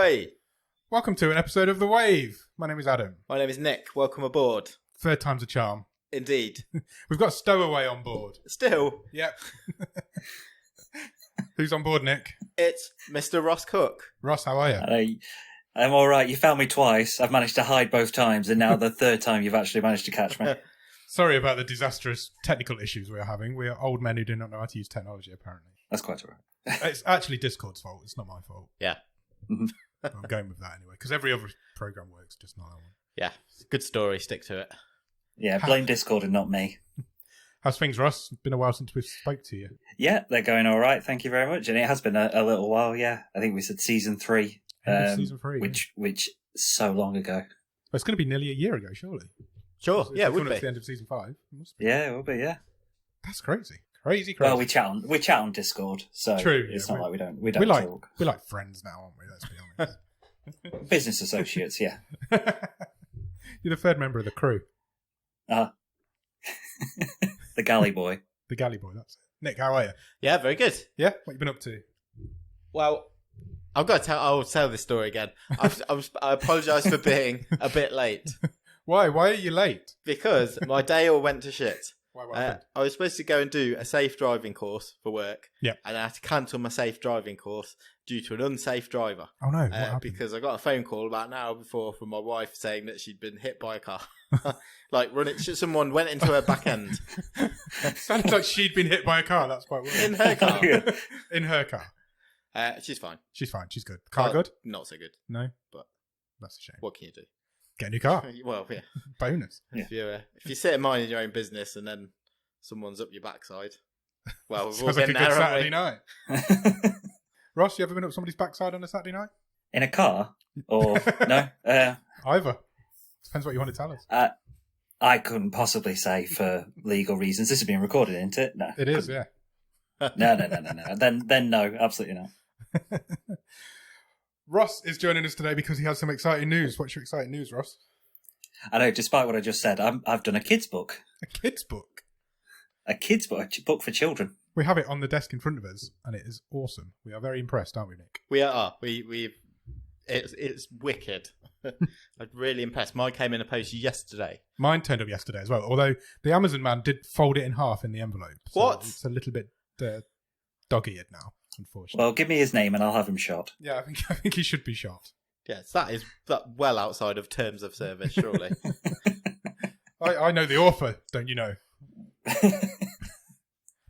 Ahoy! Welcome to an episode of The Wave. My name is Adam. My name is Nick. Welcome aboard. Third time's a charm. Indeed. We've got Stowaway on board. Still, Yep. Who's on board, Nick? it's Mr. Ross Cooke. Ross, how are you? I'm all right. You found me twice. I've managed to hide both times, and now the third time you've actually managed to catch me. Sorry about the disastrous technical issues we're having. We are old men who do not know how to use technology, apparently. That's quite all right. It's actually Discord's fault. It's not my fault. Yeah. I'm going with that anyway, because every other program works, just not that one. Yeah. Good story. Stick to it. Yeah, blame Discord and not me. How's things, Ross? It's been a while since we spoke to you. Yeah, they're going all right. Thank you very much. And it has been a little while, yeah. I think we said season 3. Season 3. Which so long ago. Well, it's going to be nearly a year ago, surely. Sure. Yeah, it would It's be. the end of season 5. It must be. Yeah, it will be, yeah. That's crazy. Crazy. Well, we chat on Discord, so True, it's yeah, not like we don't we're talk. We're like friends now, aren't we? Let's be honest. Business associates, yeah. You're the third member of the crew. The galley boy. The galley boy, that's it. Nick, how are you? Yeah, very good. Yeah? What you been up to? Well, I'll tell this story again. I apologise for being a bit late Why? Why are you late? because my day all went to shit. What happened? I was supposed to go and do a safe driving course for work. Yeah. And I had to cancel my safe driving course due to an unsafe driver. Oh no, what happened? Because I got a phone call about an hour before from my wife saying that she'd been hit by a car. Like someone went into her back end. Sounded like she'd been hit by a car. That's quite weird. In her car. In her car. She's fine. She's fine. She's good. Car good? Not so good. No? But That's a shame. what can you do? Get a new car. Well, yeah. Bonus. If you sit and minding your own business and then someone's up your backside, well, we've all Sounds like a been good there, haven't Saturday we? night. Ross, you ever been up somebody's backside on a Saturday night? In a car? Or, no? Either. Depends what you want to tell us. I couldn't possibly say for legal reasons. This is being recorded, isn't it? No. It is, yeah. No. Then no, absolutely not. Ross is joining us today because he has some exciting news. What's your exciting news, Ross? I know, despite what I just said, I've done a kids' book. A kid's book. A kids' book, a book for children. We have it on the desk in front of us, and it is awesome. We are very impressed, aren't we, Nick? We are. It's wicked. I'm really impressed. Mine came in a post yesterday. Mine turned up yesterday as well, although the Amazon man did fold it in half in the envelope. So What? It's a little bit dog-eared now, unfortunately. Well, give me his name and I'll have him shot. Yeah, I think he should be shot. Yes, that is well outside of terms of service, surely. I know the author, don't you know?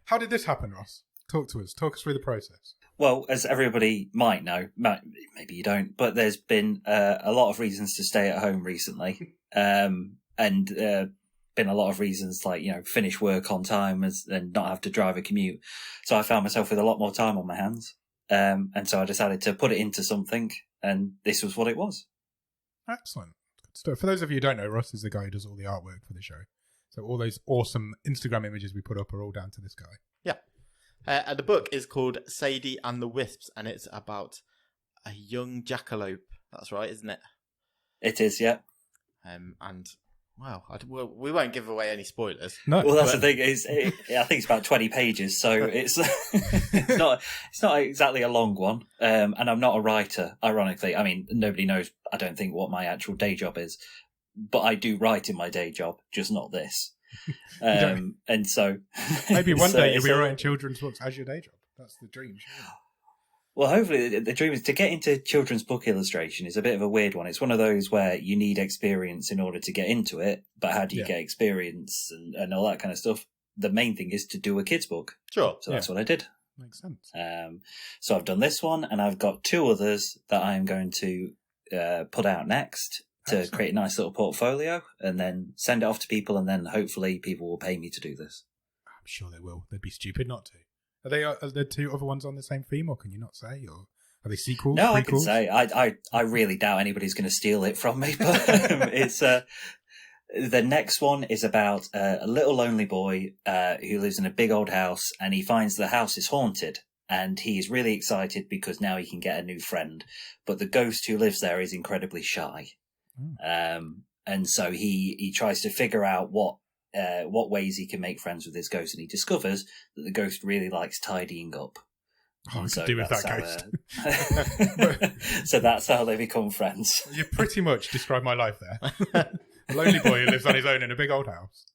How did this happen, Ross? Talk to us. Talk us through the process. Well, as everybody might know, maybe you don't, but there's been a lot of reasons to stay at home recently. And been a lot of reasons like, finish work on time and not have to drive a commute. So I found myself with a lot more time on my hands. And so I decided to put it into something, and this was what it was. Excellent. Good stuff. For those of you who don't know, Ross is the guy who does all the artwork for the show. So all those awesome Instagram images we put up are all down to this guy. Yeah. And the book is called Sadie and the Wisps, and it's about a young jackalope. That's right, isn't it? It is, yeah. And wow, we won't give away any spoilers. No. Well, that's the thing. I think it's about 20 pages, so it's it's not exactly a long one. And I'm not a writer, ironically. I mean, nobody knows, I don't think, what my actual day job is. But I do write in my day job, just not this. And so... Maybe one day you'll be writing children's books as your day job. That's the dream, surely. Well, hopefully the dream is to get into children's book illustration is a bit of a weird one. It's one of those where you need experience in order to get into it, but how do you get experience and all that kind of stuff? The main thing is to do a kid's book. Sure. So that's what I did. Makes sense. So I've done this one, and I've got 2 others that I'm going to put out next to create a nice little portfolio and then send it off to people, and then hopefully people will pay me to do this. I'm sure they will. They'd be stupid not to. Are there 2 other ones on the same theme, or can you not say? Or are they sequels? No, prequels? I can say. I really doubt anybody's going to steal it from me, but it's the next one is about a little lonely boy who lives in a big old house, and he finds the house is haunted, and he is really excited because now he can get a new friend. But the ghost who lives there is incredibly shy, and so he tries to figure out what ways he can make friends with this ghost, and he discovers that the ghost really likes tidying up. Oh, I So could do with that's that how, ghost. so that's how they become friends. You pretty much described my life there. A lonely boy who lives on his own in a big old house.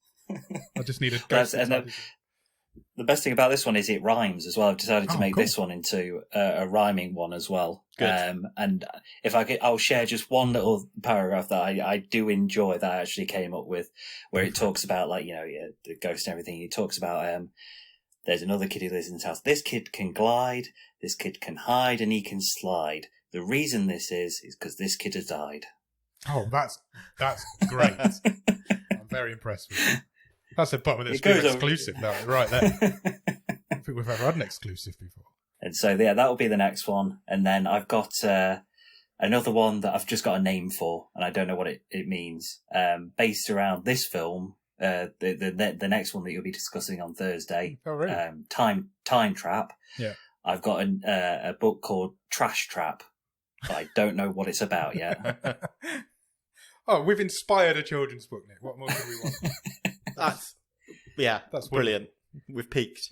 I just need a ghost. The best thing about this one is it rhymes as well. I've decided to make cool. this one into a rhyming one as well. Good. And if I'll share just one little paragraph that I do enjoy that I actually came up with, where it talks about the ghost and everything. It talks about there's another kid who lives in this house. This kid can glide, this kid can hide, and he can slide. The reason this is because this kid has died. Oh, that's great. I'm very impressed with you. That's a bottom of the screen exclusive, that right there. I don't think we've ever had an exclusive before. And so, yeah, that will be the next one. And then I've got another one that I've just got a name for, and I don't know what it means. Based around this film, the next one that you'll be discussing on Thursday, Oh, really? Time Trap. Yeah. I've got a book called Trash Trap, but I don't know what it's about yet. Oh, we've inspired a children's book, Nick. What more could we want? That's brilliant. We've peaked.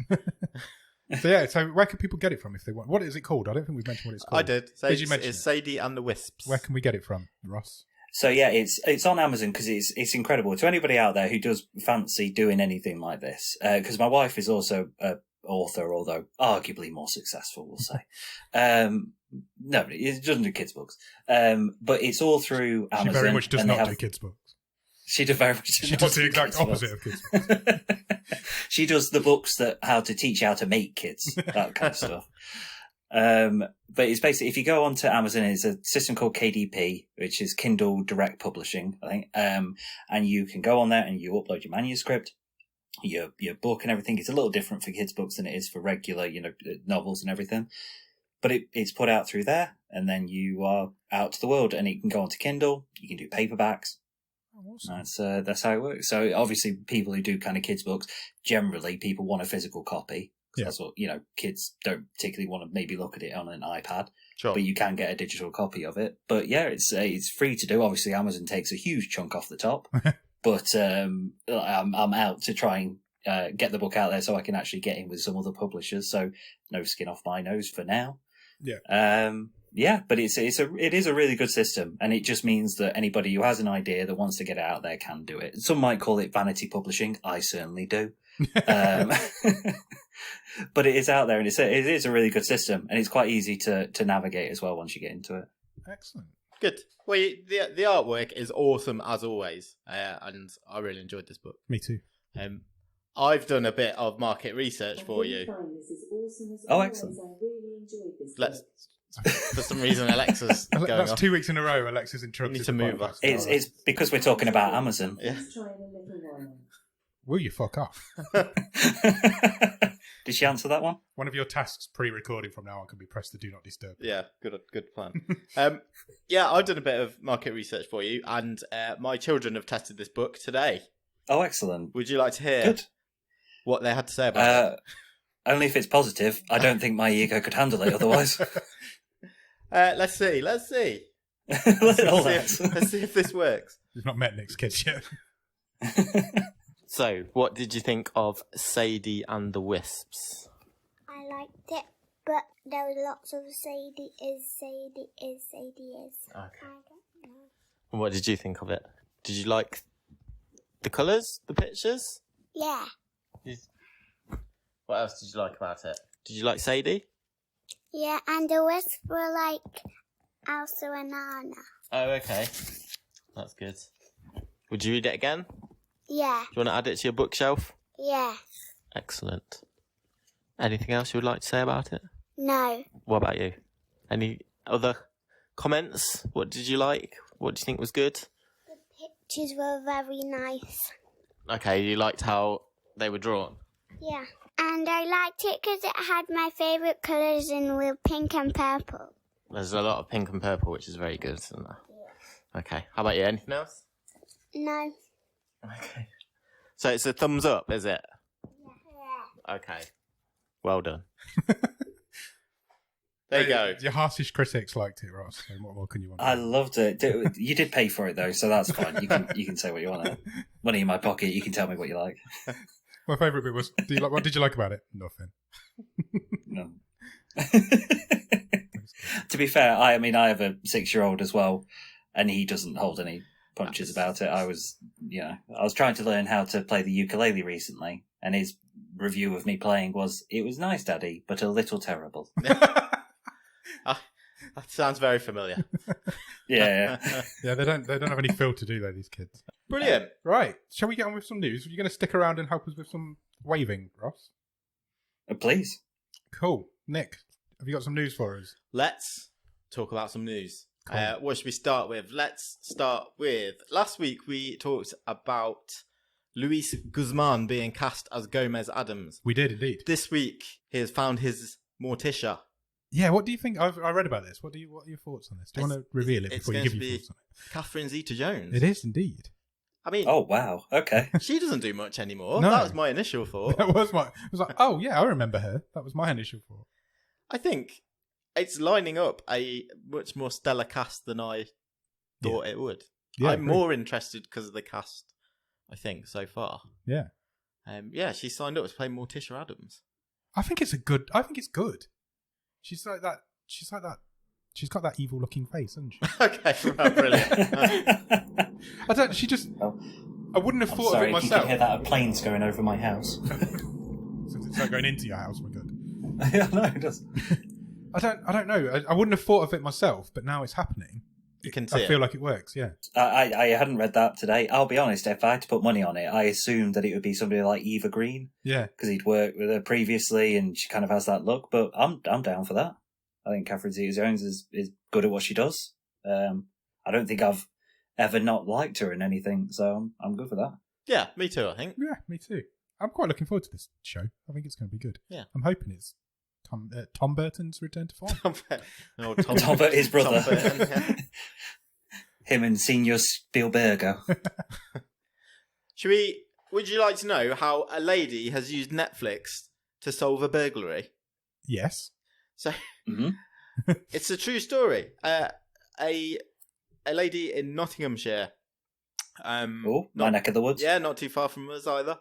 So where can people get it from if they want? What is it called? I don't think we've mentioned what it's called. I did. So Did you mention it's Sadie and the Wisps. Where can we get it from, Ross? So yeah, it's on Amazon because it's incredible. To anybody out there who does fancy doing anything like this, because my wife is also an author, although arguably more successful, we'll say. No, it doesn't do kids' books. But it's all through Amazon. She very much does not do kids' books. She does very much. She does the exact opposite of kids' books. She does the books that how to teach how to make kids, that kind of stuff. But it's basically, if you go onto Amazon, it's a system called KDP, which is Kindle Direct Publishing, I think. And you can go on there and you upload your manuscript, your book and everything. It's a little different for kids' books than it is for regular, novels and everything. But it's put out through there, and then you are out to the world, and it can go onto Kindle. You can do paperbacks. Awesome. That's how it works. So obviously, people who do kind of kids' books, generally people want a physical copy. Yeah. That's what, kids don't particularly want to maybe look at it on an iPad. Sure. But you can get a digital copy of it. But yeah, it's free to do. Obviously, Amazon takes a huge chunk off the top. But I'm out to try and get the book out there so I can actually get in with some other publishers. So no skin off my nose for now. Yeah. Yeah, but it is a really good system, and it just means that anybody who has an idea that wants to get it out there can do it. Some might call it vanity publishing. I certainly do. But it is out there, and it is a really good system, and it's quite easy to navigate as well once you get into it. Excellent. Good. Well, the artwork is awesome as always, and I really enjoyed this book. Me too. I've done a bit of market research for you. Oh, excellent. For some reason, Alexa's going That's off. 2 weeks in a row. Alexa's interrupted. You need to move us. It's because we're talking about Amazon. Yeah. Will you fuck off? Did she answer that one? One of your tasks pre-recording from now on can be press the do not disturb. Yeah, good plan. I've done a bit of market research for you, and my children have tested this book today. Oh, excellent. Would you like to hear Good. what they had to say about it? Only if it's positive. I don't think my ego could handle it otherwise. Let's see. Let's see if this works. You've not met Nick's kids yet. So, what did you think of Sadie and the Wisps? I liked it, but there was lots of Sadie is. Okay. I don't know. And what did you think of it? Did you like the colours, the pictures? Yeah. What else did you like about it? Did you like Sadie? Yeah, and the Wisps were like Elsa and Anna. Oh, okay. That's good. Would you read it again? Yeah. Do you want to add it to your bookshelf? Yeah. Excellent. Anything else you would like to say about it? No. What about you? Any other comments? What did you like? What do you think was good? The pictures were very nice. Okay, you liked how they were drawn? Yeah. And I liked it because it had my favourite colours in with pink and purple. There's a lot of pink and purple, which is very good, isn't there? Yeah. Okay. How about you? Anything else? No. Okay. So it's a thumbs up, is it? Yeah. Okay. Well done. There you go. Your harshest critics liked it, Ross. So what more can you want? I loved it. You did pay for it though, so that's fine. You can say what you want. Money in my pocket. You can tell me what you like. My favourite bit was, what did you like about it? Nothing. No. To be fair, I have a 6-year-old as well, and he doesn't hold any punches about it. I was trying to learn how to play the ukulele recently, and his review of me playing was, "It was nice, Daddy, but a little terrible." That sounds very familiar. Yeah. Yeah, they don't have any filter, do they, these kids? Brilliant. Right, shall we get on with some news? Are you going to stick around and help us with some waving, Ross? Please. Cool. Nick, have you got some news for us? Let's talk about some news. Cool. What should we start with? Let's start with... Last week we talked about Luis Guzman being cast as Gomez Adams. We did, indeed. This week he has found his Morticia. Yeah, what do you think? I read about this. What are your thoughts on this? Do you want to reveal it before you give your thoughts on it? Catherine Zeta-Jones. It is, indeed. I mean... Oh, wow. Okay. She doesn't do much anymore. No. That was my initial thought. I was like, oh, yeah, I remember her. That was my initial thought. I think it's lining up a much more stellar cast than I thought it would. Yeah, I'm more interested because of the cast, I think, so far. Yeah. She signed up to play Morticia Adams. I think it's good. She's like that. She's got that evil looking face, hasn't she? Okay, well, brilliant. I wouldn't have thought of it If you myself. can hear that, a plane's going over my house. Since it's not going into your house, we're good. Yeah, no, it does. I don't know. I wouldn't have thought of it myself, but now it's happening. You can see I feel like it works, yeah. I hadn't read that today. I'll be honest, if I had to put money on it, I assumed that it would be somebody like Eva Green. Yeah. Because he'd worked with her previously and she kind of has that look, but I'm down for that. I think Catherine Zeta-Jones is good at what she does. I don't think I've ever not liked her in anything, so I'm good for that. Yeah, me too, I think. Yeah, me too. I'm quite looking forward to this show. I think it's going to be good. Yeah. I'm hoping it's Tom Burton's return to form. Tom Burton, his brother. Tom Burton, yeah. Him and Senior Spielbergo. Would you like to know how a lady has used Netflix to solve a burglary? Yes. So, Mm-hmm. It's a true story. A lady in Nottinghamshire. My neck of the woods. Yeah, not too far from us either.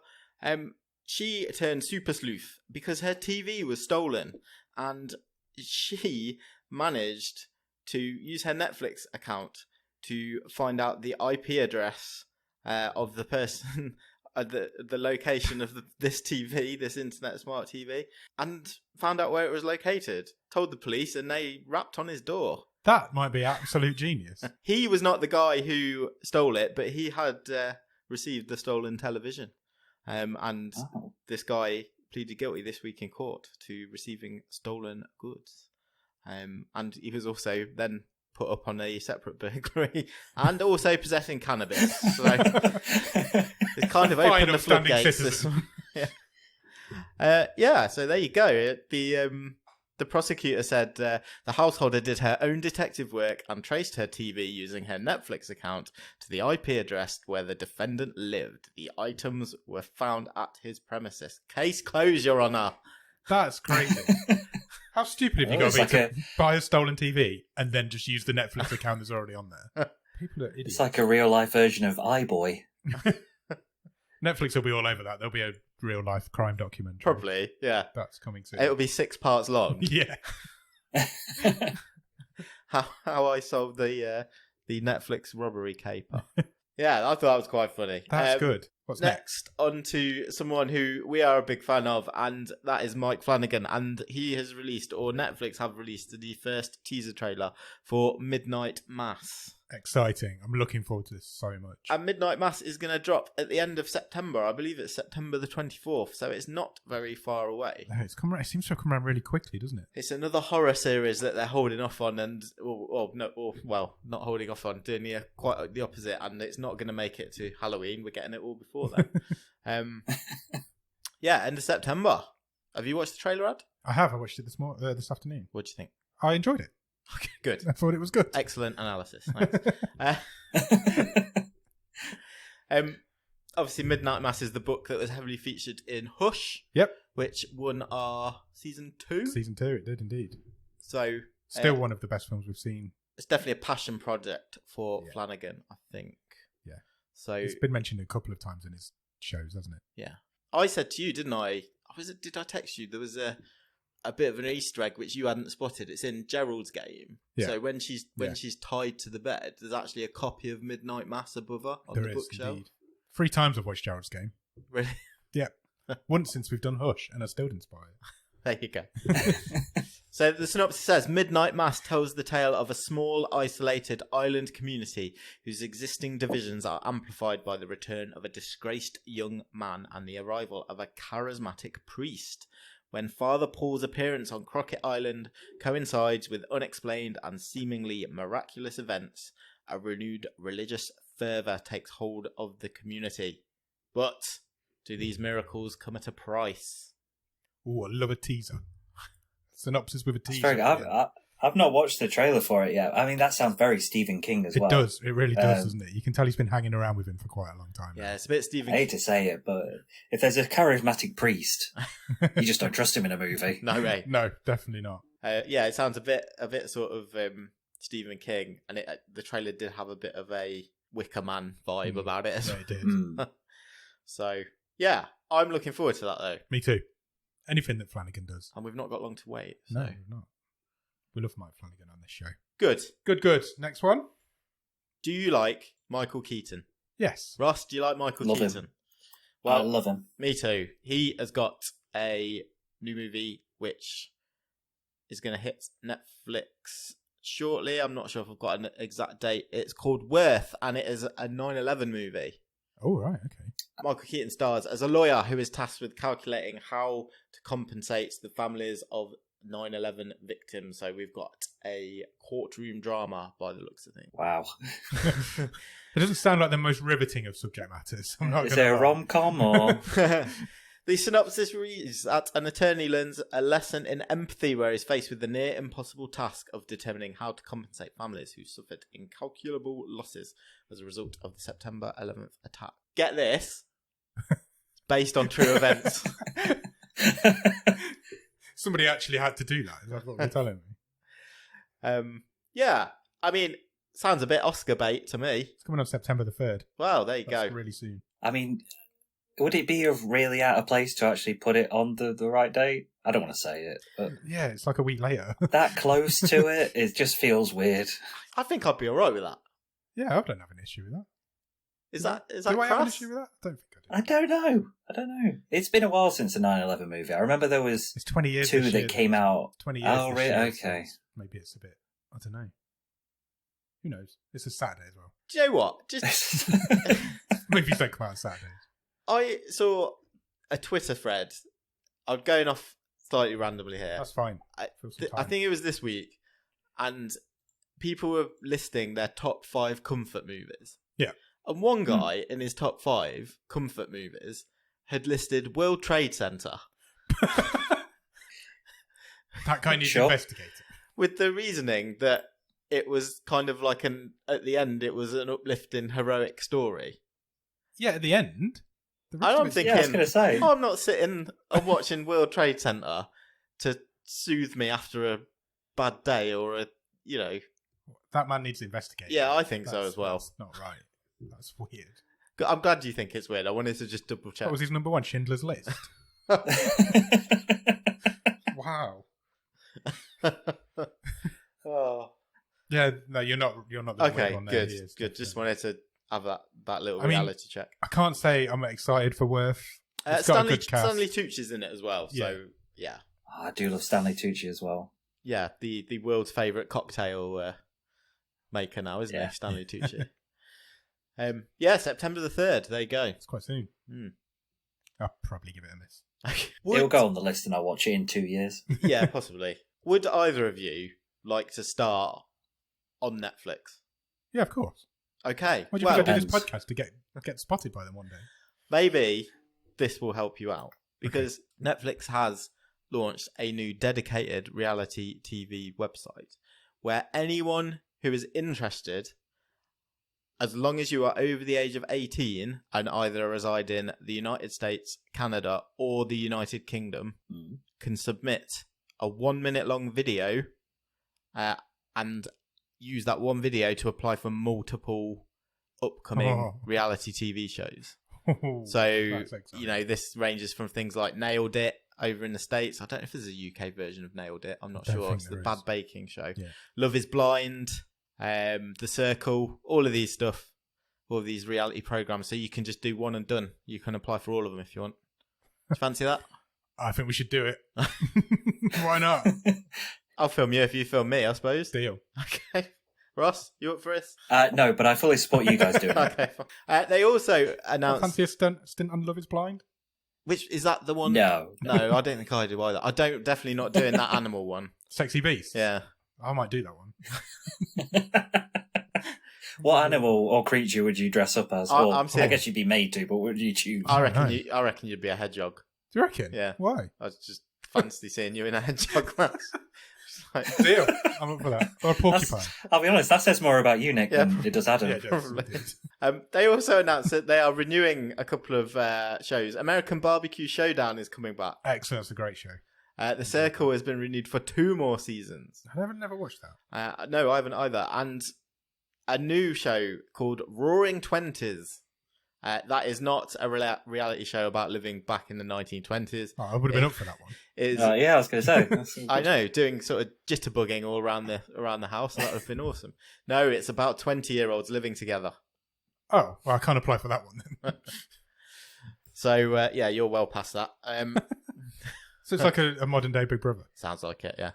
She turned super sleuth because her TV was stolen, and she managed to use her Netflix account to find out the IP address of the person, the location of this TV, this internet smart TV, and found out where it was located. Told the police, and they rapped on his door. That might be absolute genius. He was not the guy who stole it, but he had received the stolen television. And this guy pleaded guilty this week in court to receiving stolen goods. And he was also then put up on a separate burglary and also possessing cannabis. So it's kind of opened the floodgates. This one. So there you go. The prosecutor said the householder did her own detective work and traced her TV using her Netflix account to the IP address where the defendant lived. The items were found at his premises. Case closed, Your Honour. That's crazy. How stupid have you got to be to buy a stolen TV and then just use the Netflix account that's already on there? People are idiots. It's like a real-life version of iBoy. Netflix will be all over that. There'll be a real-life crime documentary. Probably, yeah. That's coming soon. It'll be 6 parts long. Yeah. How I solved the Netflix robbery caper. Yeah, I thought that was quite funny. That's good. What's next? On to someone who we are a big fan of, and that is Mike Flanagan. And he has released, or Netflix have released, the first teaser trailer for Midnight Mass. Exciting. I'm looking forward to this so much. And Midnight Mass is going to drop at the end of September. I believe it's September the 24th, so it's not very far away. No, it seems to have come around really quickly, doesn't it? It's another horror series that they're holding off on, and not holding off on, doing quite the opposite, and it's not going to make it to Halloween. We're getting it all before then. End of September. Have you watched the trailer, Ad? I have. I watched it this afternoon. What do you think? I enjoyed it. Okay, good. I thought it was good. Excellent analysis. Thanks. Obviously, Midnight Mass is the book that was heavily featured in Hush. Yep. Which won our season 2. Season 2, it did indeed. So still one of the best films we've seen. It's definitely a passion project for Flanagan, I think. Yeah. So it's been mentioned a couple of times in his shows, hasn't it? Yeah. I said to you, didn't I? Did I text you? There was a a bit of an Easter egg which you hadn't spotted. It's in Gerald's game. Yeah. So when she's tied to the bed, there's actually a copy of Midnight Mass above her on the bookshelf. Indeed. 3 times I've watched Gerald's game. Really? Yeah. Once since we've done Hush, and I still didn't spot it. There you go. So the synopsis says, Midnight Mass tells the tale of a small, isolated island community whose existing divisions are amplified by the return of a disgraced young man and the arrival of a charismatic priest. When Father Paul's appearance on Crockett Island coincides with unexplained and seemingly miraculous events, a renewed religious fervour takes hold of the community. But do these miracles come at a price? Oh, I love a teaser. Synopsis with a teaser. Very, I've not watched the trailer for it yet. I mean, that sounds very Stephen King as well. It does. It really does, doesn't it? You can tell he's been hanging around with him for quite a long time. Yeah, it's a bit Stephen King. I hate to say it, but if there's a charismatic priest, you just don't trust him in a movie. No way. No, definitely not. Yeah, it sounds a bit sort of Stephen King, and the trailer did have a bit of a Wicker Man vibe about it. Yeah, it did. So, yeah, I'm looking forward to that, though. Me too. Anything that Flanagan does. And we've not got long to wait. So. No, we've not. We love Mike Flanagan on this show. Good. Good. Next one. Do you like Michael Keaton? Yes. Ross, do you like Michael Love Keaton? him. Well, I love him. Me too. He has got a new movie which is going to hit Netflix shortly. I'm not sure if I've got an exact date. It's called Worth, and it is a 9/11 movie. Oh, right, okay. Michael Keaton stars as a lawyer who is tasked with calculating how to compensate the families of 9/11 victims. So we've got a courtroom drama by the looks of things. Wow. It doesn't sound like the most riveting of subject matters. Is there a rom-com or... The synopsis reads that an attorney learns a lesson in empathy where he's faced with the near impossible task of determining how to compensate families who suffered incalculable losses as a result of the September 11th attack. Get this. It's based on true events. Somebody actually had to do that. Is that what you're telling me? Yeah. I mean, sounds a bit Oscar bait to me. It's coming on September the 3rd. Well, there you That's go. really soon. I mean, would it be really out of place to actually put it on the right date? I don't want to say it, but Yeah, it's like a week later. that close to it, it just feels weird. I think I'd be all right with that. Yeah, I don't have an issue with that. Is that Do I have an crass? issue with that? I don't think I do. I don't know. It's been a while since the 9/11 movie. I remember there was It's 20 years two this that year, came out. 20 years Oh, this really? year, Okay. so maybe it's a bit... I don't know. Who knows? It's a Saturday as well. Do you know what? Just Movies don't come out on Saturdays. I saw a Twitter thread. I'm going off slightly randomly here. That's fine. I Fill some I time. think it was this week, and people were listing their top 5 comfort movies. Yeah. And one guy in his top 5 comfort movies had listed World Trade Center That guy needs Sure. investigating. with the reasoning that it was kind of like at the end, it was an uplifting, heroic story. Yeah, at the end. The rest And of I'm it's- thinking, Yeah, I was going to say. I'm not sitting and watching World Trade Center to soothe me after a bad day or That man needs investigating. Yeah, I think so as well. That's not right. That's weird. I'm glad you think it's weird. I wanted to just double check. What was his number 1? Schindler's List. Wow. Oh. Yeah, no, you're not the Okay, weird one there. good, He is, good. Just definitely. wanted to have that little I mean, reality check. I can't say I'm excited for Worth. It's got a good cast. Stanley Tucci's in it as well. So yeah, I do love Stanley Tucci as well. yeah, the world's favourite cocktail maker now, isn't Yeah. he, Stanley Tucci? Yeah, September the 3rd. There you go. It's quite soon. Hmm. I'll probably give it a miss. It'll go on the list and I'll watch it in 2 years. Yeah, possibly. Would either of you like to start on Netflix? Yeah, of course. Okay. Why do you well, think I do this depends. podcast to get spotted by them one day? maybe this will help you out because Netflix has launched a new dedicated reality TV website where anyone who is interested, as long as you are over the age of 18 and either reside in the United States, Canada, or the United Kingdom, can submit a 1 minute long video and use that one video to apply for multiple upcoming reality TV shows. So, That's exciting. this ranges from things like Nailed It, over in the States. I don't know if there's a UK version of Nailed It. I'm not Don't sure. think It's the there Bad is. Baking Show. Yeah. Love is Blind, The Circle, all of these stuff, all of these reality programs. So you can just do one and done. You can apply for all of them if you want. Do you fancy that? I think we should do it. Why not? I'll film you if you film me, I suppose. Deal. Okay. Ross, you up for this? No, but I fully support you guys doing it. Okay, fine. They also I announced... fancy a stint on Love is Blind? Which, is that the one? No. No, I don't think I do either. I don't, definitely not doing that animal one. Sexy Beast? Yeah. I might do that one. What animal or creature would you dress up as? I'm saying- I guess you'd be made to, but what would you choose? I reckon know. I reckon you'd be a hedgehog. Do you reckon? Yeah. Why? I just fancy seeing you in a hedgehog mask. Just like- Deal. I'm up for that. Or a porcupine. I'll be honest, that says more about you, Nick, Yeah. than it does Adam. Yeah, it does. Probably. It does. They also announced that they are renewing a couple of shows. American Barbecue Showdown is coming back. Excellent. It's a great show. The Circle has been renewed for 2 more seasons. I never watched that. No, I haven't either. And a new show called Roaring Twenties. That is not a reality show about living back in the 1920s. Oh, I would have been up for that one. Is Yeah, I was going to say. I know, doing sort of jitterbugging all around the house. That would have been awesome. No, it's about 20-year-olds living together. Oh, well, I can't apply for that one then. So yeah, you're well past that. So it's like a modern day Big Brother. Sounds like it, yeah.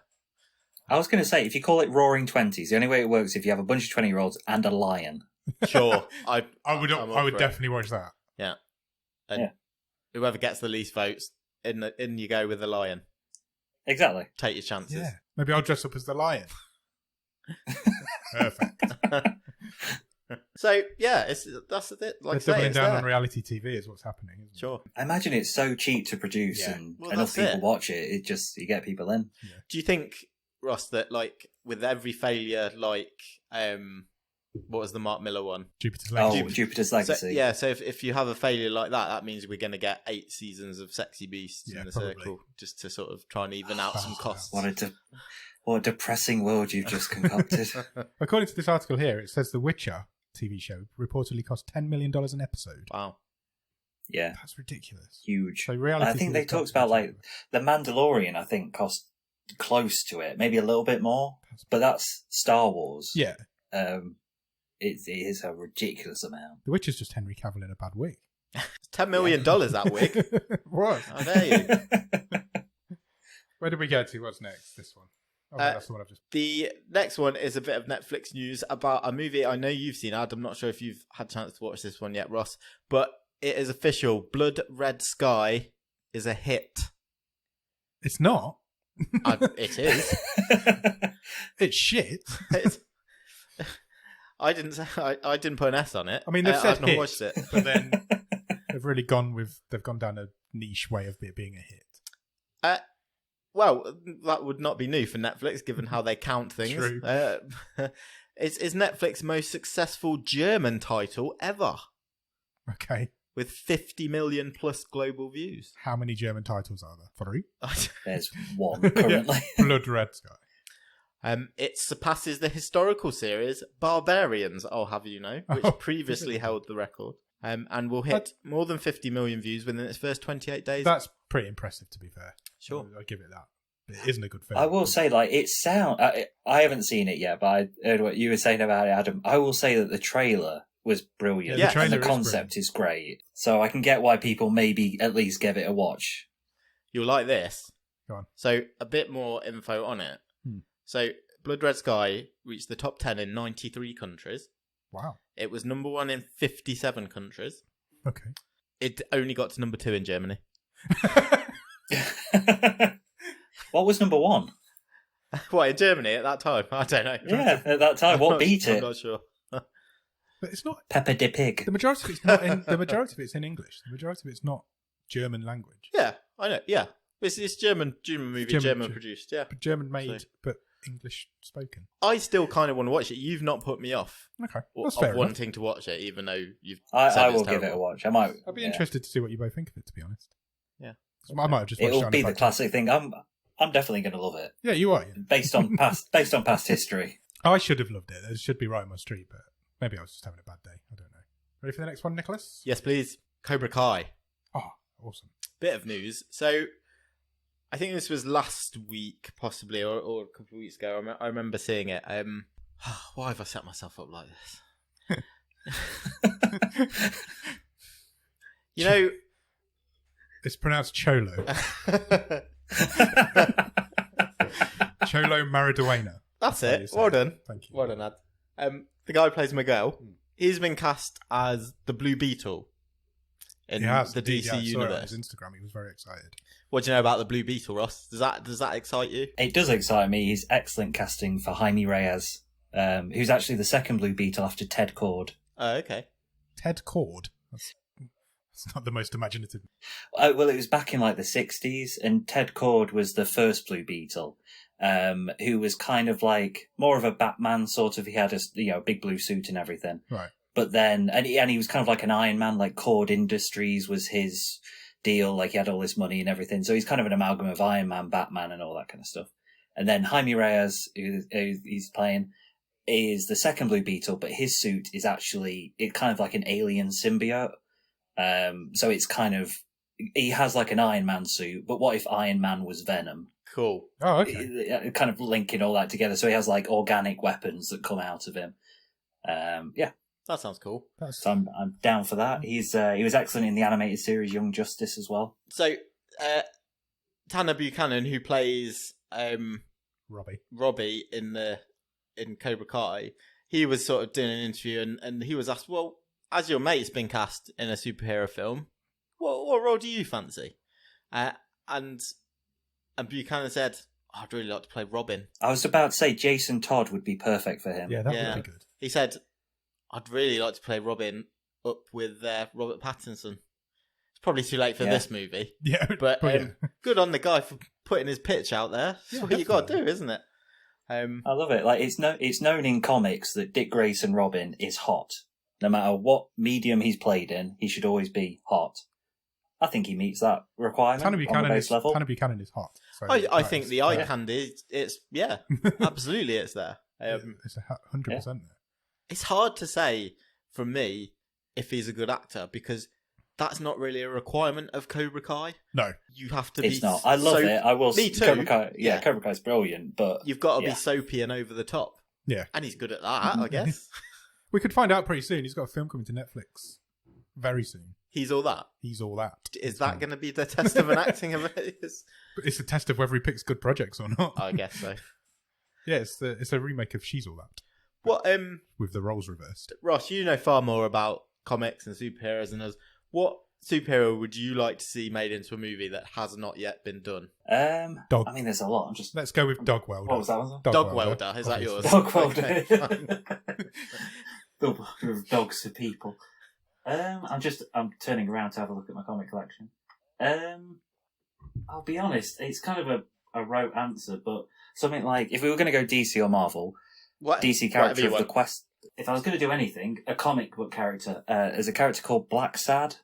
I was going to say, if you call it Roaring Twenties, the only way it works is if you have a bunch of 20-year-olds and a lion. Sure, I would I'm up for it. definitely watch that. And Yeah. whoever gets the least votes, in you go with the lion. Exactly. Take your chances. Yeah. Maybe I'll dress up as the lion. Perfect. So yeah, that's it. Like I They're say, doubling it's down there. on reality TV is what's happening, isn't it? Sure. I imagine it's so cheap to produce Yeah. and Well, enough that's people it. watch it. You get people in. Do you think, Ross, that like with every failure, like what was the Mark Miller one? Jupiter's Oh, Legacy. Jupiter's So, Legacy. yeah, so if you have a failure like that, that means we're going to get 8 seasons of Sexy Beasts Yeah, in the probably. Circle, just to sort of try and even out some Balance it costs. What a depressing world you've just concocted. According to this article here, it says The Witcher TV show reportedly cost $10 million an episode. Wow. Yeah, That's ridiculous. huge. So reality I think TV they is talked about like The Mandalorian. I think cost close to it, maybe a little bit more, but that's Star Wars. Yeah. It is a ridiculous amount. The Witcher's just Henry Cavill in a bad wig. $10 million that wig. What? Oh, there you. Where did we get to? What's next? This one. Oh, no, that's the one I've just... The next one is a bit of Netflix news about a movie I know you've seen, Ad. I'm not sure if you've had a chance to watch this one yet, Ross, but it is official. Blood Red Sky is a hit. It's not. It is. It's shit. It's- I didn't put an S on it. I mean, they've said I've not hit, watched it. but then they've really gone down a niche way of it being a hit. Well, that would not be new for Netflix, given how they count things. True. It's Netflix's most successful German title ever, Okay. with 50 million plus global views. How many German titles are there? 3? There's one currently. Blood Red Sky. It surpasses the historical series Barbarians, I'll have you know, which Oh, previously held the record, and will hit more than 50 million views within its first 28 days. That's pretty impressive, to be fair. Sure. I'll give it that. It isn't a good film. I will say, like, I haven't seen it yet, but I heard what you were saying about it, Adam. I will say that the trailer was brilliant. Yeah, the trailer and the is concept is great. So I can get why people maybe at least give it a watch. You'll like this. Go on. So, a bit more info on it. So, Blood Red Sky reached the top 10 in 93 countries. Wow. It was number 1 in 57 countries. Okay. It only got to number 2 in Germany. What was number 1? What, in Germany at that time? I don't know. Yeah, at that time. What beat I'm it? not sure. But it's not. Peppa de Pig. The majority of it's not. The majority of it's in English. The majority of it's not German language. Yeah, I know. Yeah. It's German movie, German produced, yeah. But German made, So- but English spoken. I still kind of want to watch it. You've not put me off Okay, of that's fair enough. wanting to watch it, even though you've I said it's will give it a terrible. watch. I might. I'd be yeah. interested to see what you both think of it. To be honest. Yeah. I might have just. watched it It'll on be a the bad classic thing. I'm definitely going to love it. day. Yeah, you are. Yeah. Based on past history. I should have loved it. It should be right on my street, but maybe I was just having a bad day. I don't know. Ready for the next one, Nicholas? Yes, please. Cobra Kai. Oh, awesome. Bit of news. So, I think this was last week, possibly, or a couple of weeks ago. I remember seeing it. Why have I set myself up like this? You know, It's pronounced Cholo. Cholo Mariduena. That's how you it. say Well it. done. Thank you. Well done, Ad. The guy who plays Miguel, he's been cast as the Blue Beetle in He has, the indeed, DC yeah, I saw it on universe. his Instagram. He was very excited. What do you know about the Blue Beetle, Ross? Does that excite you? It does excite me. He's excellent casting for Jaime Reyes, who's actually the second Blue Beetle after Ted Cord. Oh, okay. Ted Cord. That's not the most imaginative. Well, it was back in like the 60s, and Ted Cord was the first Blue Beetle, who was kind of like more of a Batman sort of. He had a big blue suit and everything. Right. But then, and he was kind of like an Iron Man, like Cord Industries was his deal. Like he had all this money and everything. So he's kind of an amalgam of Iron Man, Batman, and all that kind of stuff. And then Jaime Reyes, who he's playing, is the second Blue Beetle, but his suit is actually kind of like an alien symbiote. So it's kind of, he has like an Iron Man suit, but what if Iron Man was Venom? Cool. Oh, okay. Kind of linking all that together. So he has like organic weapons that come out of him. Yeah. That sounds cool. So I'm down for that. He was excellent in the animated series Young Justice as well. So, Tanner Buchanan, who plays Robbie in Cobra Kai, he was sort of doing an interview and he was asked, well, as your mate's been cast in a superhero film, what role do you fancy? And Buchanan said, I'd really like to play Robin. I was about to say Jason Todd would be perfect for him. Yeah, that would be good. He said, I'd really like to play Robin up with Robert Pattinson. It's probably too late for this movie. Yeah, but yeah. good on the guy for putting his pitch out there. That's what you got to do, isn't it? I love it. Like it's known in comics that Dick Grayson Robin is hot. No matter what medium he's played in, he should always be hot. I think he meets that requirement on the base level. Tanner Buchanan is hot. So I think the eye candy, it's absolutely, it's there. It's 100% there. It's hard to say from me if he's a good actor because that's not really a requirement of Cobra Kai. No, you have to be. It's not. I love it. I will. Me too. Cobra Kai, Cobra Kai's brilliant, but you've got to be soapy and over the top. Yeah, and he's good at that, I guess. We could find out pretty soon. He's got a film coming to Netflix very soon. He's all that. He's all that. Is that going to be the test of an acting ability? It's a test of whether he picks good projects or not. I guess so. Yeah, it's a remake of She's All That. What with the roles reversed. Ross, you know far more about comics and superheroes than us. What superhero would you like to see made into a movie that has not yet been done? Dog. I mean, there's a lot. Let's go with Dog Welder. What was that one? Dog Welder. Is that yours? Dog Welder. Okay, Dogs for people. I'm turning around to have a look at my comic collection. I'll be honest, it's kind of a rote answer, but something like if we were going to go DC or Marvel, DC character of the Quest. If I was going to do anything, a comic book character, there's a character called Black Sad,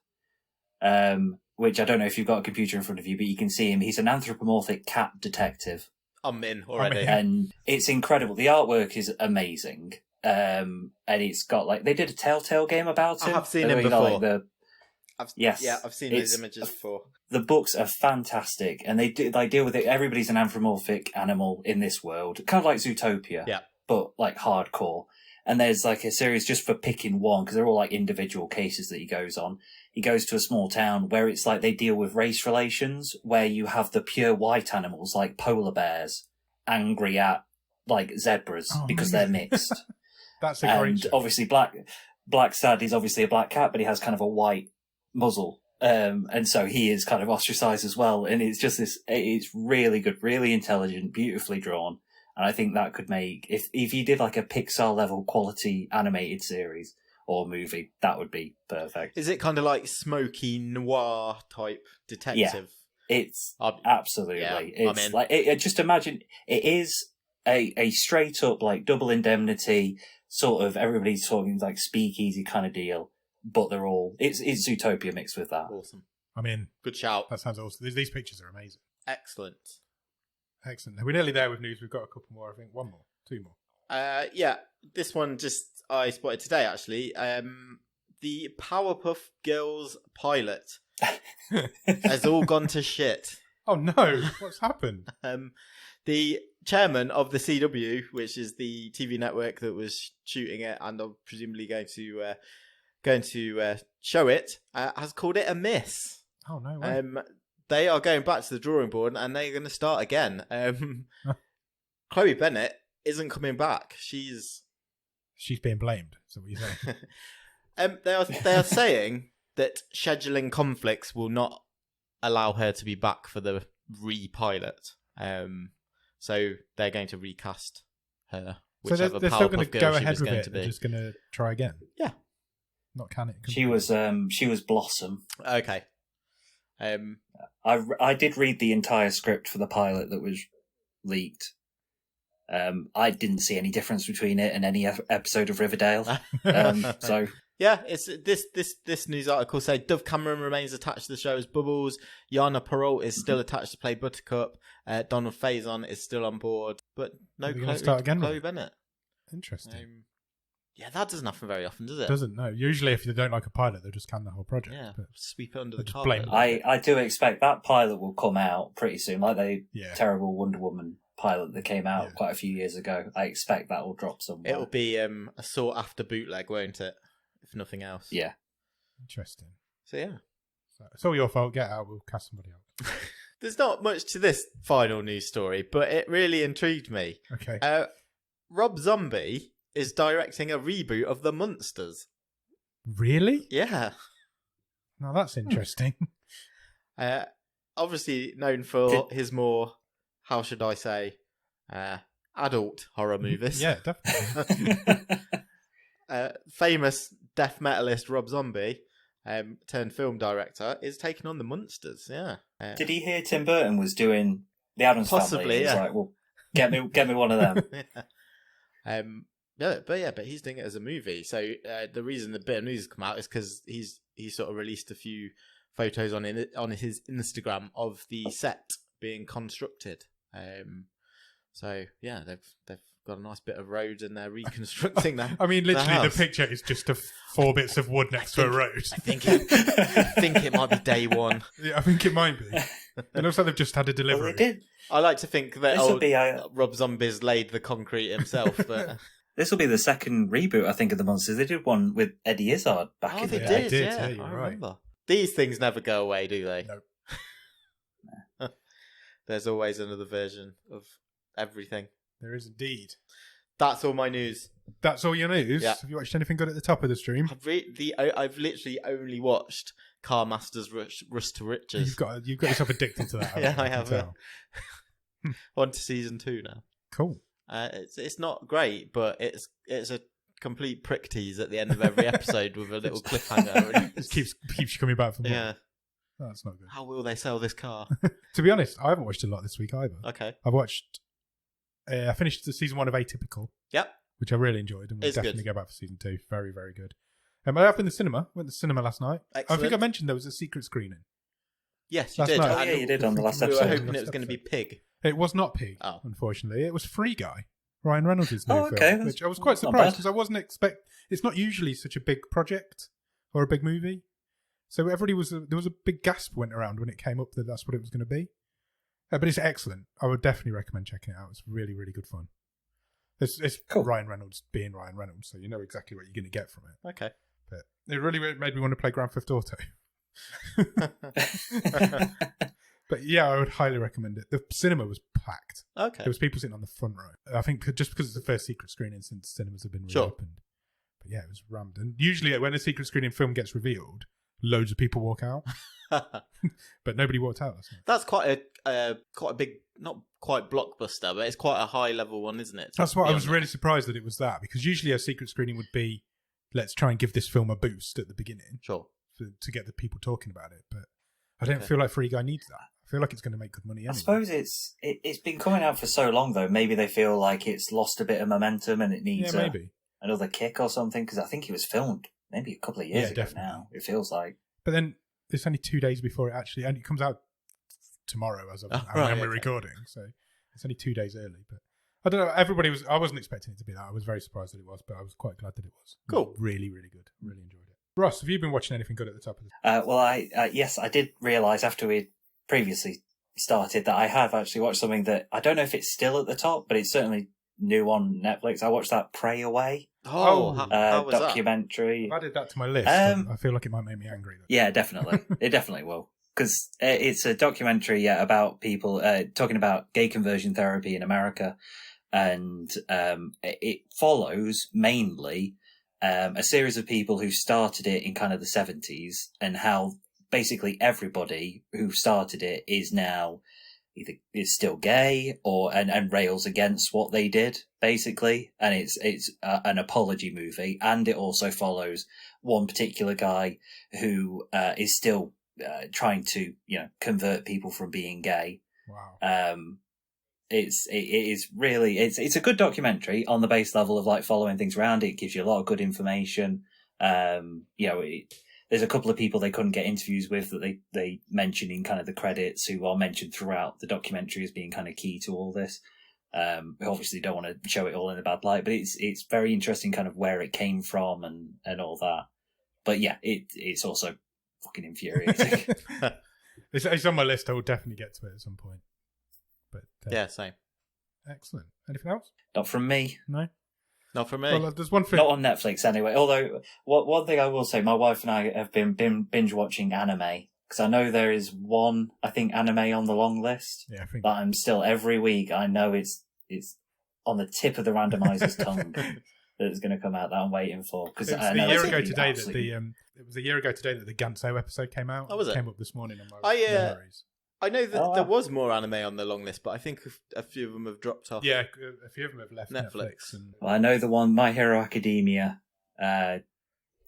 which I don't know if you've got a computer in front of you, but you can see him. He's an anthropomorphic cat detective. I'm in already. And it's incredible. The artwork is amazing. And it's got they did a Telltale game about him. I have seen him before. I've seen those images before. The books are fantastic, and they deal with it. Everybody's an anthropomorphic animal in this world, kind of like Zootopia, but hardcore. And there's a series just for picking one because they're all individual cases that he goes on. He goes to a small town where it's they deal with race relations, where you have the pure white animals like polar bears angry at zebras because they're mixed. That's a great show. Obviously Black Sad is obviously a black cat, but he has kind of a white muzzle. And so he is kind of ostracized as well. And it's just it's really good, really intelligent, beautifully drawn. And I think that could make, if you did a Pixar level quality animated series or movie, that would be perfect. Is it kind of like smoky noir type detective? Yeah, it's absolutely. Yeah, it's just imagine it is a straight up double indemnity sort of, everybody's talking speakeasy kind of deal, but they're all, it's Zootopia mixed with that. Awesome. I mean, good shout. That sounds awesome. These pictures are amazing. Excellent. We're nearly there with news. We've got a couple more, I think. One more. Two more. This one I spotted today, actually. The Powerpuff Girls pilot has all gone to shit. Oh no! What's happened? The chairman of the CW, which is the TV network that was shooting it and are presumably going to show it, has called it a miss. Oh no way! They are going back to the drawing board and they're going to start again. Chloe Bennett isn't coming back. She's being blamed. Is that what you're saying? They are saying that scheduling conflicts will not allow her to be back for the re-pilot. So they're going to recast her. So they're still going to go ahead with it. They're just going to try again. Yeah. Not can it? She was Blossom. Okay. I did read the entire script for the pilot that was leaked. I didn't see any difference between it and any episode of Riverdale. So yeah, it's this news article said Dove Cameron remains attached to the show as Bubbles. Yana Perrault is still attached to play Buttercup. Donald Faison is still on board, but no Chloe Bennett. Interesting. Yeah, that doesn't happen very often, does it? Doesn't, no. Usually if they don't like a pilot, they'll just can the whole project. Yeah, but sweep it under the just carpet. blame I do expect that pilot will come out pretty soon, like the terrible Wonder Woman pilot that came out quite a few years ago. I expect that will drop somewhere. It'll be a sought after bootleg, won't it? If nothing else. Yeah. Interesting. So yeah. It's all your fault. Get out. We'll cast somebody else. There's not much to this final news story, but it really intrigued me. Okay. Rob Zombie is directing a reboot of The Munsters. Really? Yeah. Now that's interesting. Obviously known for his more, how should I say, adult horror movies. Yeah, definitely. Famous death metalist Rob Zombie, turned film director, is taking on The Munsters. Yeah. Did he hear Tim Burton was doing The Addams Possibly, Family? yeah. He's like, well, get me one of them. Yeah. But he's doing it as a movie. So the reason the bit of news has come out is because he sort of released a few photos on his Instagram of the set being constructed. So yeah, they've got a nice bit of road and they're reconstructing that. I mean, literally, the picture is just 4 bits of wood next to a road. I think it might be day one. Yeah, I think it might be. It looks like they've just had a delivery. Well, they did. I like to think that Rob Zombie's laid the concrete himself, but this will be the second reboot, I think, of The Monsters. They did one with Eddie Izzard back in the day. They did, yeah, you're I right. remember. These things never go away, do they? No. There's always another version of everything. There is indeed. That's all my news. That's all your news? Yeah. Have you watched anything good at the top of the stream? I've literally only watched Car Masters Rust to Riches. You've got yourself addicted to that. Yeah, I have. On to season 2 now. Cool. It's not great, but it's a complete prick tease at the end of every episode with a little cliffhanger. It keeps you coming back for more. Yeah. Oh, that's not good. How will they sell this car? To be honest, I haven't watched a lot this week either. Okay. I've watched. I finished the season 1 of Atypical. Yep. Which I really enjoyed, and we'll It's definitely good. go back for season 2. Very, very good. I have been to the cinema. Went to the cinema last night. Excellent. I think I mentioned there was a secret screening. Yes, you Last did. night. Oh, yeah, you did on the last We were episode. hoping it was going to be Pig. It was not Pig, Oh. unfortunately. It was Free Guy, Ryan Reynolds' new okay. film, which I was quite That's not surprised bad. because I wasn't It's not usually such a big project or a big movie, so everybody there was a big gasp went around when it came up that that's what it was going to be. But it's excellent. I would definitely recommend checking it out. It's really, really good fun. It's Cool. Ryan Reynolds being Ryan Reynolds, so you know exactly what you're going to get from it. Okay. But it really made me want to play Grand Theft Auto. But yeah, I would highly recommend it. The cinema was packed. Okay. There was people sitting on the front row. I think just because it's the first secret screening since cinemas have been Sure. reopened. But yeah, it was rammed. And usually when a secret screening film gets revealed, loads of people walk out. But nobody walked out last night. That's quite a big, not quite blockbuster, but it's quite a high level one, isn't it? That's what I was Beyond really surprised that it was that, because usually a secret screening would be, let's try and give this film a boost at the beginning that. Sure. to get the people talking about it. But I don't feel like Free Guy needs that. I feel like it's going to make good money anyway. I suppose it's been coming out for so long, though. Maybe they feel like it's lost a bit of momentum and it needs maybe. another kick or something, because I think it was filmed maybe a couple of years ago definitely. now, it feels like. But then it's only 2 days before it actually, and it comes out tomorrow as of right, when we're okay. recording, so it's only 2 days early. But I don't know, I wasn't expecting it to be that. I was very surprised that it was, but I was quite glad that it was. Cool. Really, really good. Really enjoyed it. Ross, have you been watching anything good at the top of this? Well, yes, I did realise after we previously started that I have actually watched something that I don't know if it's still at the top, but it's certainly new on Netflix. I watched that Pray Away Oh, how was documentary. I've added that to my list. I feel like it might make me angry. Yeah, definitely. It definitely will. Because it's a documentary about people talking about gay conversion therapy in America. And it follows mainly a series of people who started it in kind of the 70s and how basically everybody who started it is now either is still gay or and rails against what they did, basically. And it's an apology movie. And it also follows one particular guy who is still trying to, convert people from being gay. Wow. It is really it's a good documentary on the base level of like following things around. It gives you a lot of good information. There's a couple of people they couldn't get interviews with that they mention in kind of the credits, who are mentioned throughout the documentary as being kind of key to all this. We obviously don't want to show it all in a bad light, but it's very interesting kind of where it came from and all that. But yeah, it's also fucking infuriating. It's on my list. I will definitely get to it at some point. But yeah, same. Excellent. Anything else? Not from me. No. Not for me. Well, there's one thing. Not on Netflix anyway. Although, one thing I will say, my wife and I have been binge watching anime, because I know there is one, I think, anime on the long list. Yeah, I think. But I'm still, every week, I know it's on the tip of the randomizer's tongue that it's going to come out that I'm waiting for. Because it was a year ago today that the Ganso episode came out. Oh, was it? Came up this morning on my memories. I know that there was more anime on the long list, but I think a few of them have dropped off. Yeah, a few of them have left Netflix. Well, I know the one, My Hero Academia,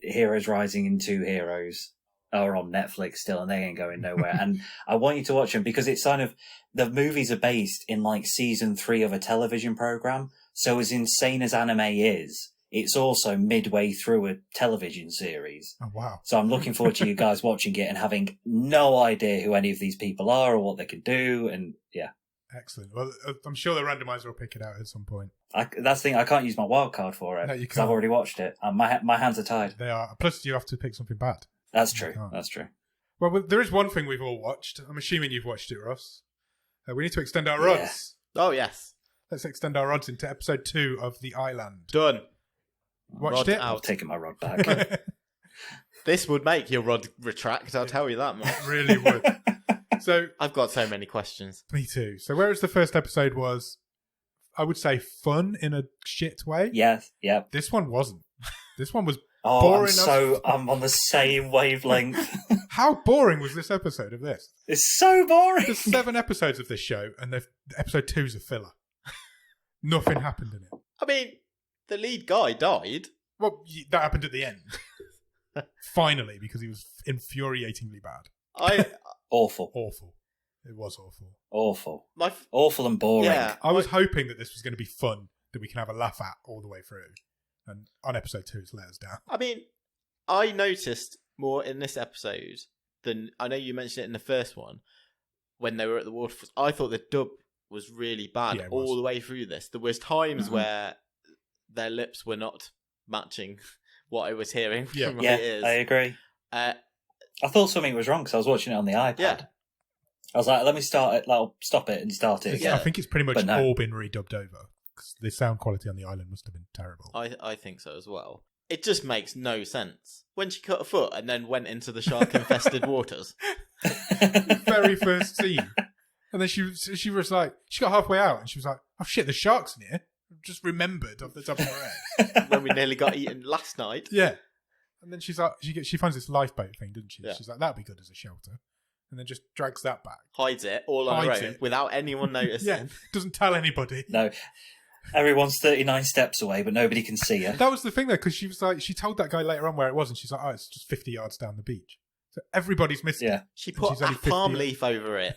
Heroes Rising and Two Heroes are on Netflix still, and they ain't going nowhere. And I want you to watch them because it's kind of, the movies are based in like season 3 of a television program. So as insane as anime is, it's also midway through a television series. Oh, wow. So I'm looking forward to you guys watching it and having no idea who any of these people are or what they can do. And yeah. Excellent. Well, I'm sure the randomizer will pick it out at some point. That's the thing. I can't use my wild card for it. No, you because can't. I've already watched it. My hands are tied. They are. Plus, you have to pick something bad. That's true. That's true. Well, there is one thing we've all watched. I'm assuming you've watched it, Ross. We need to extend our odds. Oh, yes. Let's extend our odds into episode 2 of The Island. Done. Watched it? I've taken my rod back. This would make your rod retract, I'll tell you that much. It really would. So I've got so many questions. Me too. So whereas the first episode was, I would say, fun in a shit way. Yes, yeah. This one wasn't. This one was boring. boring. I'm on the same wavelength. How boring was this episode of this? It's so boring. There's 7 episodes of this show, and episode 2 is a filler. Nothing happened in it. I mean, the lead guy died. Well, that happened at the end. Finally, because he was infuriatingly bad. Awful. Awful. It was awful. Awful. Awful and boring. Yeah, I was hoping that this was going to be fun, that we can have a laugh at all the way through. And on episode 2, it's let us down. I mean, I noticed more in this episode than, I know you mentioned it in the first one, when they were at the waterfalls. I thought the dub was really bad all the way through this. There was times where their lips were not matching what I was hearing from my ears. I agree. I thought something was wrong because I was watching it on the iPad. Yeah. I was like, let me start it. I'll stop it and start it again. I think it's pretty much all been redubbed over. Because the sound quality on the island must have been terrible. I think so as well. It just makes no sense. When she cut a foot and then went into the shark-infested waters. The very first scene. And then she was like, she got halfway out and she was like, oh shit, there's sharks in here. I've just remembered off the top of my head. When we nearly got eaten last night. Yeah. And then she's like, she finds this lifeboat thing, doesn't she? Yeah. She's like, that'd be good as a shelter. And then just drags that back. Hides it all on her own without anyone noticing. Yeah, doesn't tell anybody. No. Everyone's 39 steps away, but nobody can see her. That was the thing, though, because she was like, she told that guy later on where it was, and she's like, oh, it's just 50 yards down the beach. So everybody's missed it. She put a palm leaf over it.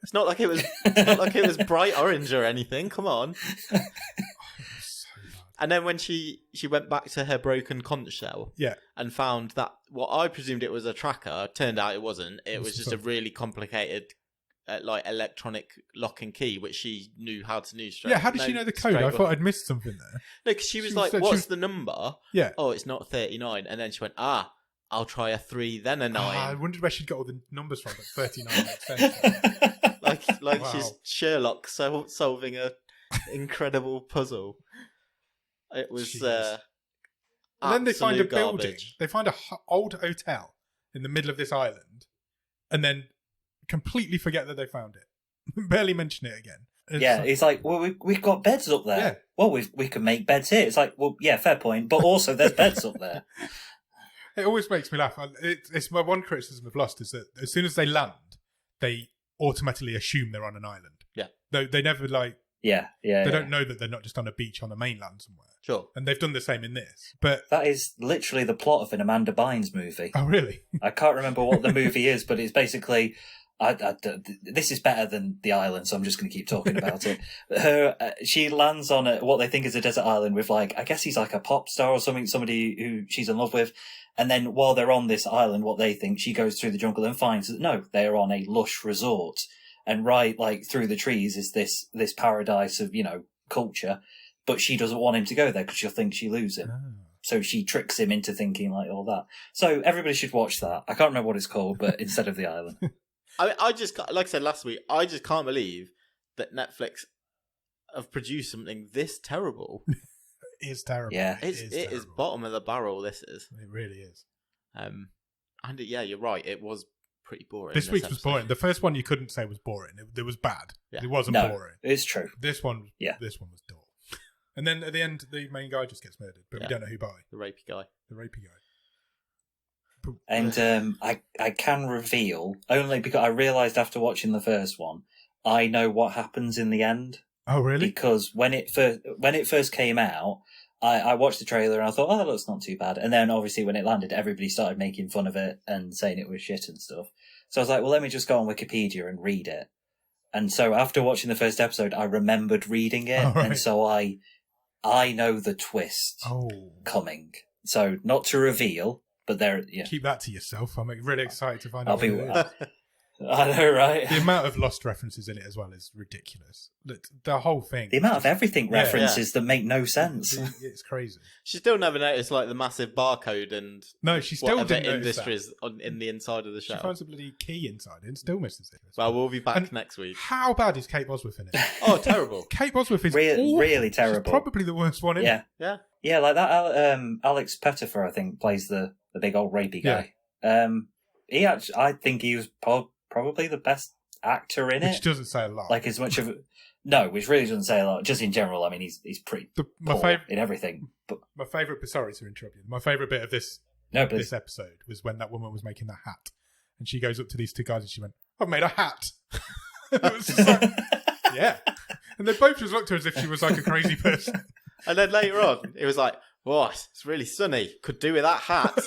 It's not like it was bright orange or anything. Come on. Oh, it was so bad. And then when she went back to her broken conch shell, and found that what I presumed it was a tracker, turned out it wasn't. It was just a really complicated, like electronic lock and key, which she knew how to use. How did she know the code? I thought I'd missed something there. No, because she was like, "What's the number?" Yeah. Oh, it's not 39. And then she went, I'll try a 3, then a 9. I wondered where she'd got all the numbers from, but 39 makes sense. like Wow. she's Sherlock solving a incredible puzzle. It was Jeez. And then they find a absolute building. garbage. They find a old hotel in the middle of this island, and then completely forget that they found it. Barely mention it again. It's like, well, we've got beds up there. Yeah. Well, we can make beds here. It's like, well, yeah, fair point. But also, there's beds up there. It always makes me laugh. It's my one criticism of Lost is that as soon as they land, they automatically assume they're on an island. Yeah. They never Yeah. They don't know that they're not just on a beach on the mainland somewhere. Sure. And they've done the same in this. But That is literally the plot of an Amanda Bynes movie. oh, really? I can't remember what the movie is, but it's basically. This is better than the island, so I'm just going to keep talking about it. She lands on what they think is a desert island with, like, I guess he's like a pop star or something, somebody who she's in love with. And then while they're on this island, what they think, she goes through the jungle and finds that no, they are on a lush resort. And right, like, through the trees is this paradise of, culture. But she doesn't want him to go there because she'll think she lose him. Oh. So she tricks him into thinking like all that. So everybody should watch that. I can't remember what it's called, but instead of the island. I just, like I said last week, I just can't believe that Netflix have produced something this terrible. It is terrible. Yeah. It is terrible. bottom of the barrel, this is. It really is. And yeah, you're right, it was pretty boring. This week's was episode. boring. The first one you couldn't say was boring. It was bad. Yeah. It wasn't No, boring. it's true. This one Yeah. was dull. And then at the end, the main guy just gets murdered, but we Yeah. don't know who by. The rapey guy. The rapey guy. And I can reveal, only because I realised after watching the first one, I know what happens in the end. Oh, really? Because when it first came out, I watched the trailer and I thought, oh, that looks not too bad. And then obviously when it landed, everybody started making fun of it and saying it was shit and stuff. So I was like, well, let me just go on Wikipedia and read it. And so after watching the first episode, I remembered reading it. Oh, right. And so I know the twist coming. So not to reveal, but yeah. Keep that to yourself. I'm really excited to find I'll out be. what it is. I know, right? The amount of Lost references in it as well is ridiculous. The whole thing. The amount of everything Yeah. references that make no sense. It's crazy. She still never noticed like the massive barcode and No, she still whatever didn't notice that. industries in the inside of the She show. finds a bloody key inside it and still misses it. Well, we'll be back And next week. How bad is Kate Bosworth in it? Oh, terrible. Kate Bosworth is Really awful. terrible. She's probably the worst one in Yeah, it. Yeah. yeah, like that. Alex Pettifer, I think, plays the big old rapey guy. I think he was probably the best actor in Which it. doesn't say a lot. Like as much of no, which really doesn't say a lot. Just in general, I mean, he's pretty my poor favorite. in everything. But My favourite. Sorry to interrupt you. My favourite bit of this no, but this episode was when that woman was making the hat, and she goes up to these two guys and she went, "I've made a hat." It was just like, yeah, and they both just looked at her as if she was like a crazy person. And then later on, it was like, "What? It's really sunny. Could do with that hat."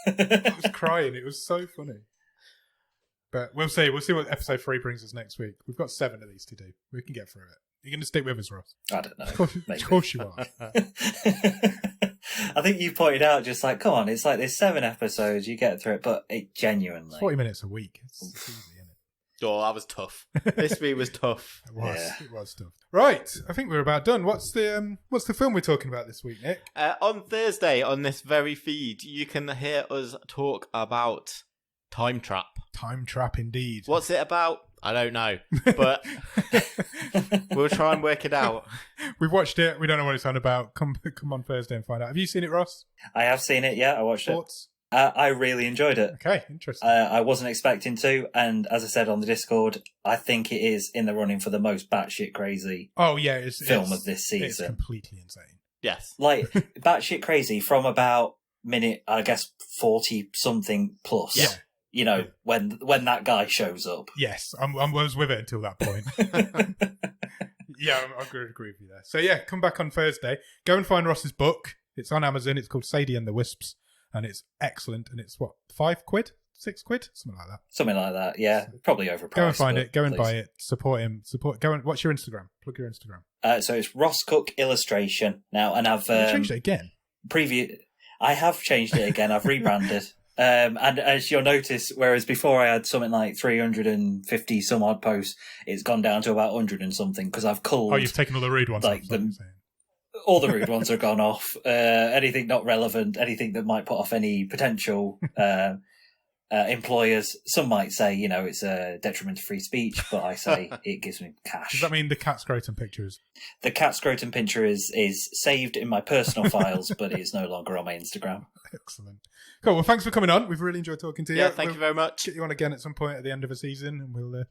I was crying. It was so funny. But we'll see. We'll see what episode 3 brings us next week. We've got 7 of these to do. We can get through it. You're going to stick with us, Ross? I don't know. Of course you are. I think you pointed out just like, come on, it's like there's 7 episodes, you get through it, but it genuinely. It's 40 minutes a week. It's easy, isn't it? Oh, that was tough. This week was tough. It was. Yeah. It was tough. Right. I think we're about done. What's the film we're talking about this week, Nick? On Thursday, on this very feed, you can hear us talk about Time Trap. Time Trap, indeed. What's it about? I don't know, but we'll try and work it out. We've watched it. We don't know what it's on about. Come on Thursday and find out. Have you seen it, Ross? I have seen it, yeah, I watched Thoughts? it. I really enjoyed it. Okay, interesting. I wasn't expecting to, and as I said on the Discord, I think it is in the running for the most batshit crazy Oh yeah, it's film of this It's season. completely insane. Yes. Like, batshit crazy from about minute, I guess, 40 something plus. Yeah. You know, when that guy shows up. Yes, I was with it until that point. Yeah, I'm going to agree with you there. So yeah, come back on Thursday. Go and find Ross's book. It's on Amazon. It's called Sadie and the Wisps, and it's excellent. And it's what, £5, £6, something like that. Something like that, yeah. Probably overpriced. Go and find but it. Go and please. buy it. Support him. Go and what's your Instagram? Plug your Instagram. So it's Ross Cooke Illustration now, and I've You changed it again. I have changed it again. I've rebranded. And as you'll notice, whereas before I had something like 350 some odd posts, it's gone down to about 100 and something because I've culled. Oh, you've taken all the rude ones. like off, the- I'm saying. All the rude ones are gone off. Anything not relevant, anything that might put off any potential employers. Some might say, it's a detriment to free speech, but I say it gives me cash. Does that mean the cat scrotum pictures? The cat scrotum picture is saved in my personal files, but it is no longer on my Instagram. Excellent. Cool. Well, thanks for coming on. We've really enjoyed talking to you. Yeah, thank you very much. Get you on again at some point at the end of a season, and we'll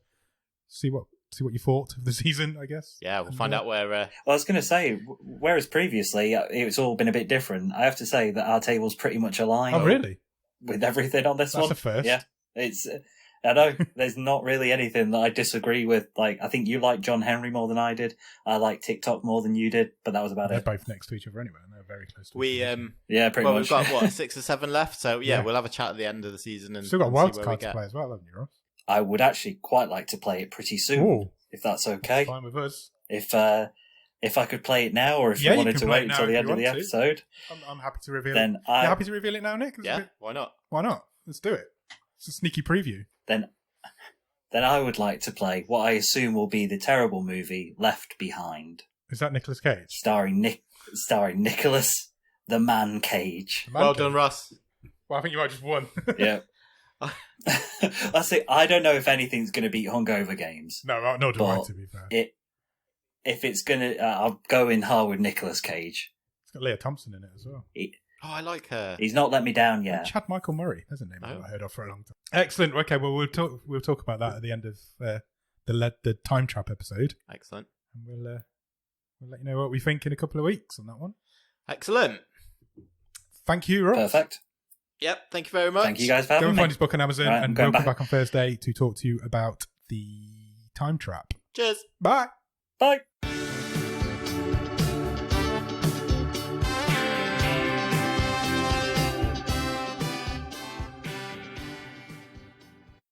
see what you thought of the season, I guess. Yeah, we'll find out where... Well, I was going to say, whereas previously it's all been a bit different, I have to say that our table's pretty much aligned. Oh, really? With everything on this That's one. a first. Yeah. It's... I know, there's not really anything that I disagree with. Like, I think you like John Henry more than I did. I like TikTok more than you did, but that was about They're it. both next to each other anyway, and they're very close to We each other. Yeah, pretty much. We've got, 6 or 7 left, so Yeah. we'll have a chat at the end of the season. And Still got and wild see where card we to get. play as well, haven't you, Ross? I would actually quite like to play it pretty soon, Ooh. if that's okay. Fine with us. If I could play it now, or if Yeah, you you wanted can to play wait it until now the if end you of the want to. episode, I'm happy to reveal then it. You happy to reveal it now, Nick? Yeah, why not? Why not? Let's do it. It's a sneaky preview. then I would like to play what I assume will be the terrible movie Left Behind, Is that Nicolas Cage? starring Nicholas the Man Cage. Man Well Cage? done, Ross. Well, I think you might have just won. Yeah. That's it. I don't know if anything's going to beat Hungover Games. No, nor do I, But to be fair. If it's going to, I'll go in hard with Nicolas Cage. It's got Leah Thompson in it as well. Oh, I like her. He's not let me down yet. Chad Michael Murray. There's a name Oh. I've heard of for a long time. Excellent. Okay, well, we'll talk about that at the end of the time trap episode, Excellent. and we'll let you know what we think in a couple of weeks on that one. Excellent. Thank you, Ross. Perfect. Yep, thank you very much. Thank you guys for Go having and me. find his book on Amazon, Right, I'm and going we'll come back. back on Thursday to talk to you about the time trap. Cheers. Bye. Bye.